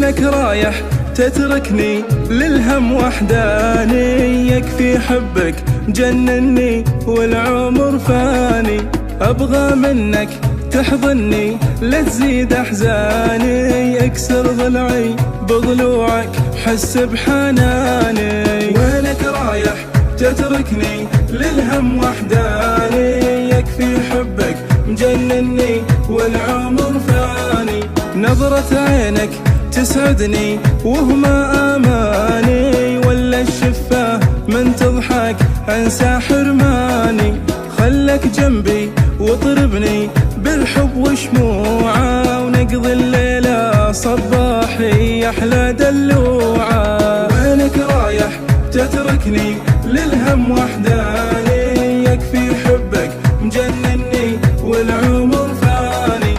وينك رايح تتركني للهم وحداني؟ يكفي حبك جنني والعمر فاني، أبغى منك تحضني لا تزيد أحزاني، اكسر ضلعي بضلوعك حس بحناني. وينك رايح تتركني للهم وحداني؟ يكفي حبك مجنني والعمر فاني، نظرة عينك تسعدني وهما آماني، ولا الشفاه من تضحك أنسى حرماني. خلك جنبي واطربني بالحب وشموعه، ونقضي الليلة صباحي أحلى دلوعه. وينك رايح تتركني للهم وحداني؟ يكفي حبك مجنني والعمر فاني.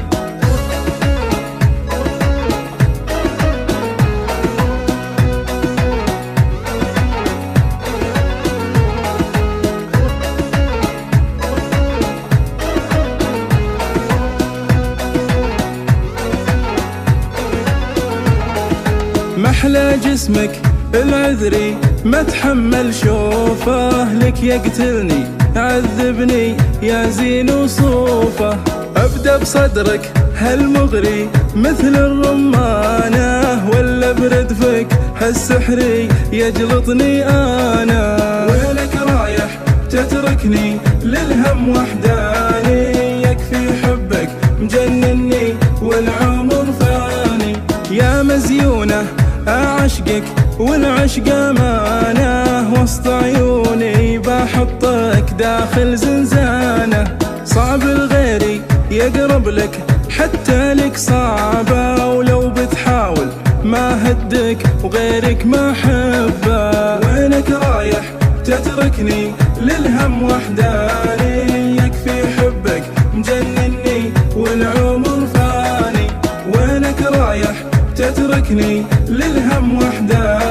محلى جسمك العذري ما تحمل شوفه، لك يقتلني عذبني يا زين وصوفه. أبدأ بصدرك هالمغري مثل الرمانة، ولا بردفك هالسحري يجلطني أنا. وينك رايح تتركني للهم وحداني؟ يكفي حبك مجنني والعمر فاني. يا مزيونة أعشقك والعشق أمانة، وسط عيوني بحطك داخل زنزانة. صعب الغيري يقرب لك حتى لك صعبة، ولو بتحاول ما هدك وغيرك ما حبه. وينك رايح تتركني للهم وحداني؟ يكفي حبك مجنني والعمر فاني. وينك رايح تتركني للهم وحداني؟